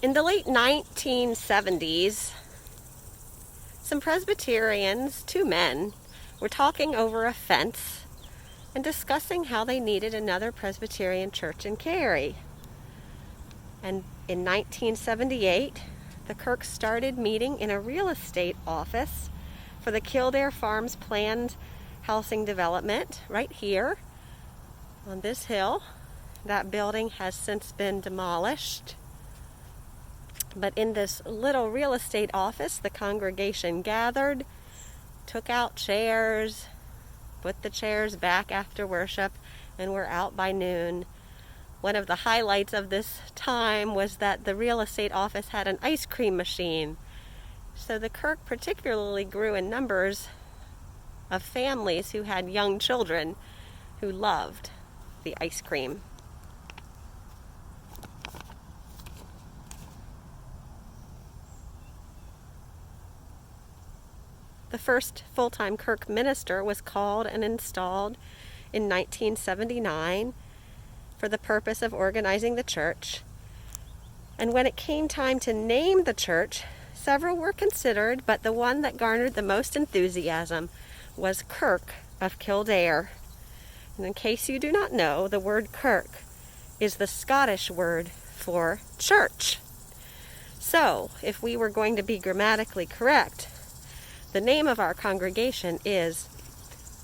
In the late 1970s, some Presbyterians, two men, were talking over a fence and discussing how they needed another Presbyterian church in Cary. And in 1978, the Kirks started meeting in a real estate office for the Kildare Farms planned housing development right here on this hill. That building has since been demolished. But in this little real estate office, the congregation gathered, took out chairs, put the chairs back after worship, and were out by noon. One of the highlights of this time was that the real estate office had an ice cream machine. So the Kirk particularly grew in numbers of families who had young children who loved the ice cream. The first full-time Kirk minister was called and installed in 1979 for the purpose of organizing the church. And when it came time to name the church, several were considered, but the one that garnered the most enthusiasm was Kirk of Kildare. And in case you do not know, the word Kirk is the Scottish word for church. So, if we were going to be grammatically correct, the name of our congregation is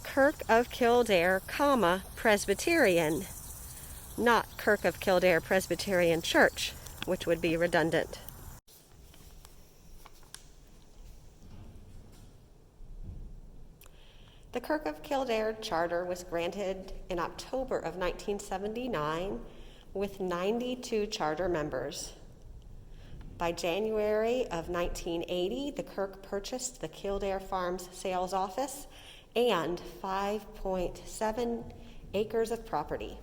Kirk of Kildare, Presbyterian, not Kirk of Kildare Presbyterian Church, which would be redundant. The Kirk of Kildare charter was granted in October of 1979 with 92 charter members. By January of 1980, the Kirk purchased the Kildare Farms sales office and 5.7 acres of property.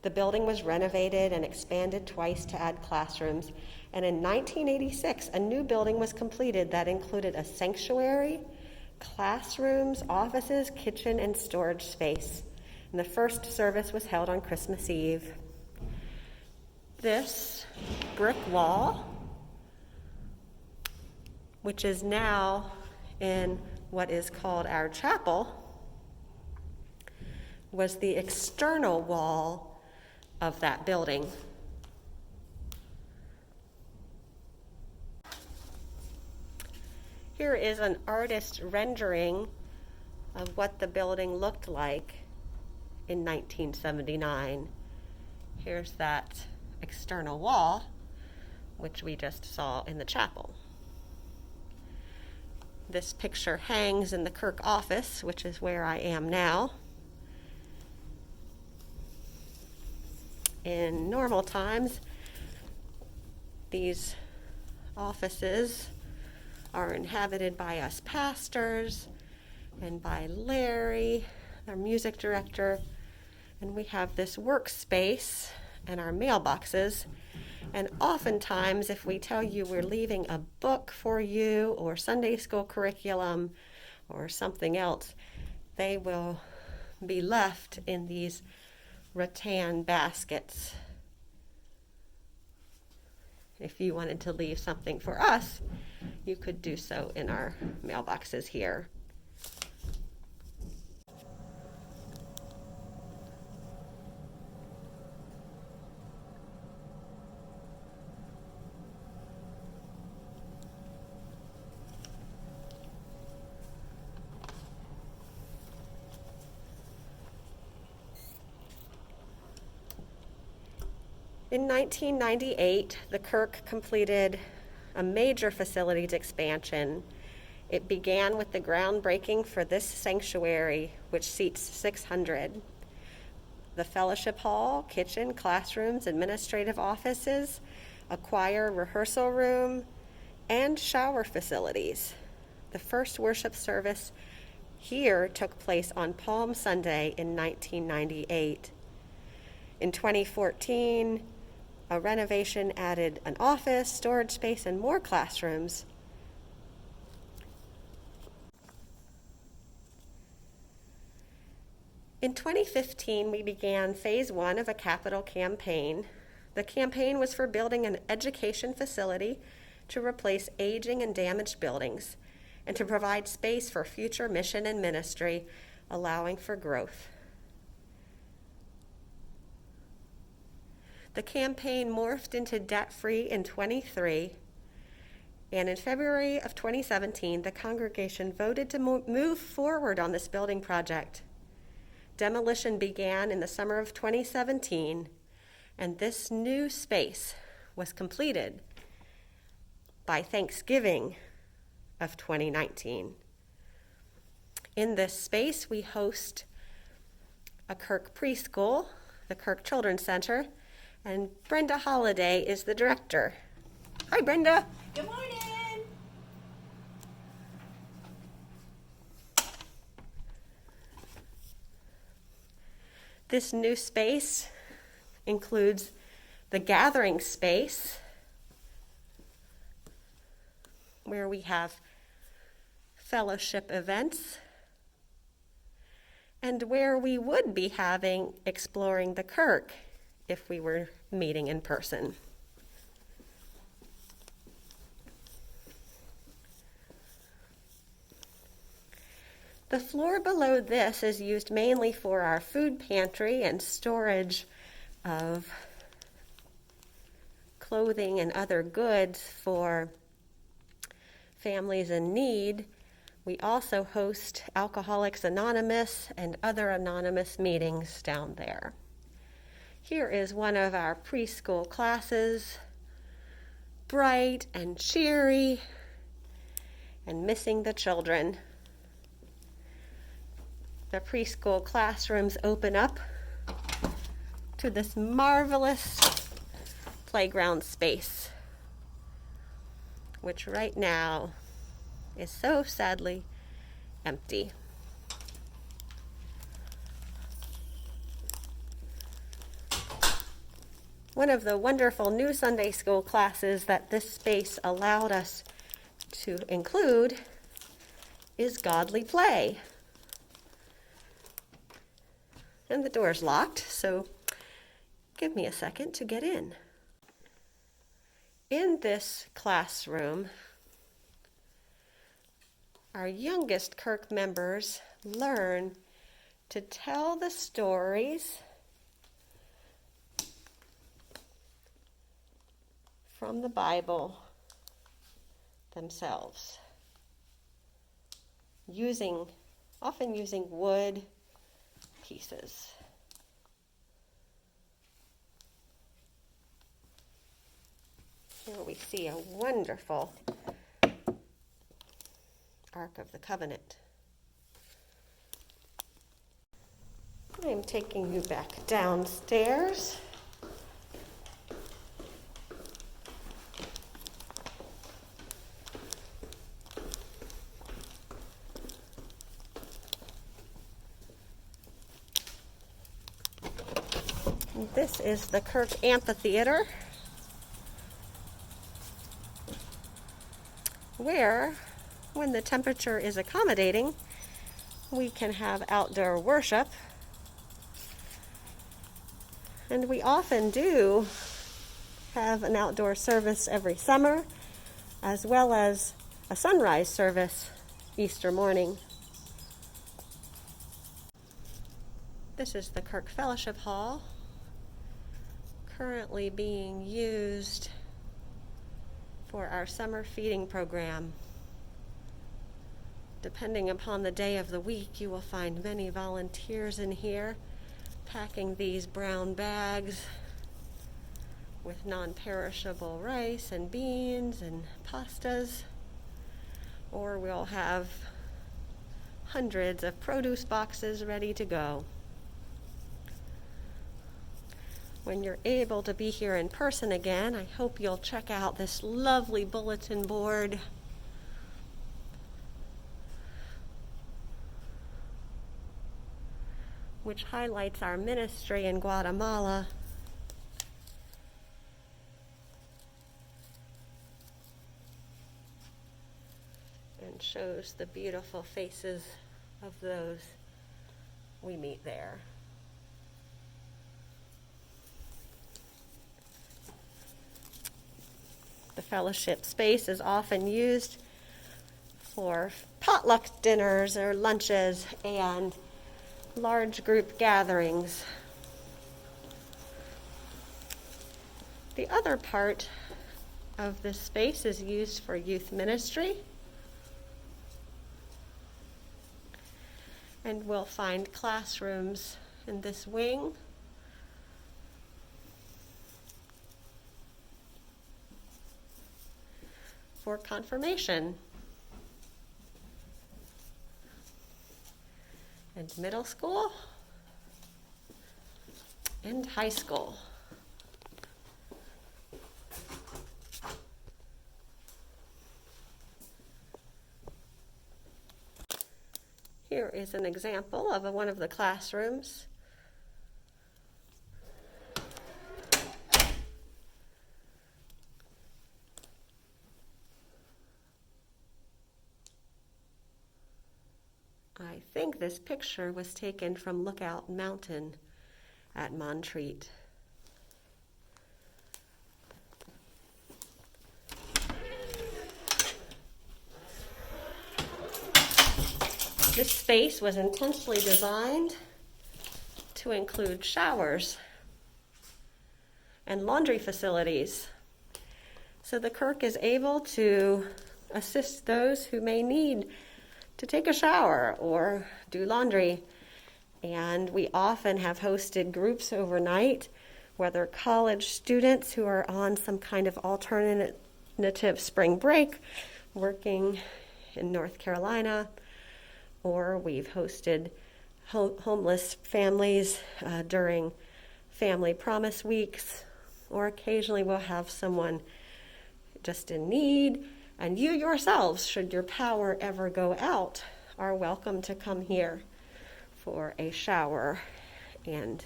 The building was renovated and expanded twice to add classrooms, and in 1986, a new building was completed that included a sanctuary, classrooms, offices, kitchen, and storage space. And the first service was held on Christmas Eve. This brick wall, which is now in what is called our chapel, was the external wall of that building. Here is an artist rendering of what the building looked like in 1979. Here's that external wall, which we just saw in the chapel. This picture hangs in the Kirk office, which is where I am now. In normal times, these offices are inhabited by us pastors and by Larry, our music director, and we have this workspace and our mailboxes. And oftentimes, if we tell you we're leaving a book for you or Sunday school curriculum or something else, they will be left in these rattan baskets. If you wanted to leave something for us, you could do so in our mailboxes here. In 1998, the Kirk completed a major facilities expansion. It began with the groundbreaking for this sanctuary, which seats 600. The fellowship hall, kitchen, classrooms, administrative offices, a choir rehearsal room, and shower facilities. The first worship service here took place on Palm Sunday in 1998. In 2014, a renovation added an office, storage space, and more classrooms. In 2015, we began phase 1 of a capital campaign The campaign was for building an education facility to replace aging and damaged buildings and to provide space for future mission and ministry, allowing for growth. The campaign morphed into debt-free in 23, and in February of 2017, the congregation voted to move forward on this building project. Demolition began in the summer of 2017, and this new space was completed by Thanksgiving of 2019. In this space, we host a Kirk preschool, the Kirk Children's Center, and Brenda Holliday is the director. Hi, Brenda. Good morning. This new space includes the gathering space, where we have fellowship events, and where we would be having Exploring the Kirk if we were meeting in person. The floor below this is used mainly for our food pantry and storage of clothing and other goods for families in need. We also host Alcoholics Anonymous and other anonymous meetings down there. Here is one of our preschool classes, bright and cheery and missing the children. The preschool classrooms open up to this marvelous playground space, which right now is so sadly empty. One of the wonderful new Sunday school classes that this space allowed us to include is Godly Play. And the door's locked, so give me a second to get in. In this classroom, our youngest Kirk members learn to tell the stories from the Bible themselves, often using wood pieces. Here we see a wonderful Ark of the Covenant. I'm taking you back downstairs. This is the Kirk Amphitheater, where, when the temperature is accommodating, we can have outdoor worship. And we often do have an outdoor service every summer, as well as a sunrise service Easter morning. This is the Kirk Fellowship Hall, currently being used for our summer feeding program. Depending upon the day of the week, you will find many volunteers in here packing these brown bags with non-perishable rice and beans and pastas, or we'll have hundreds of produce boxes ready to go. When you're able to be here in person again, I hope you'll check out this lovely bulletin board. Which highlights our ministry in Guatemala. And shows the beautiful faces of those we meet there. fellowship space is often used for potluck dinners or lunches and large group gatherings. The other part of this space is used for youth ministry. And we'll find classrooms in this wing. For confirmation and middle school and high school. Here is an example of one of the classrooms. I think this picture was taken from Lookout Mountain at Montreat. This space was intentionally designed to include showers and laundry facilities, so the Kirk is able to assist those who may need to take a shower or do laundry. And we often have hosted groups overnight, whether college students who are on some kind of alternative spring break working in North Carolina, or we've hosted homeless families during family promise weeks, or occasionally we'll have someone just in need. And you yourselves, should your power ever go out, are welcome to come here for a shower and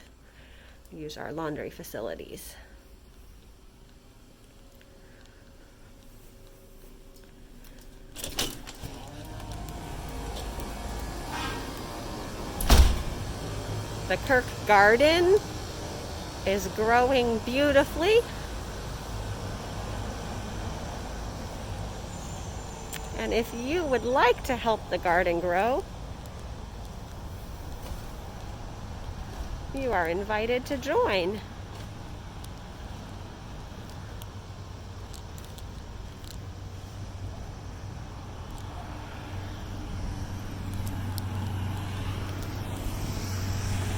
use our laundry facilities. The Kirk garden is growing beautifully. And if you would like to help the garden grow, you are invited to join.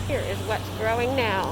Here is what's growing now.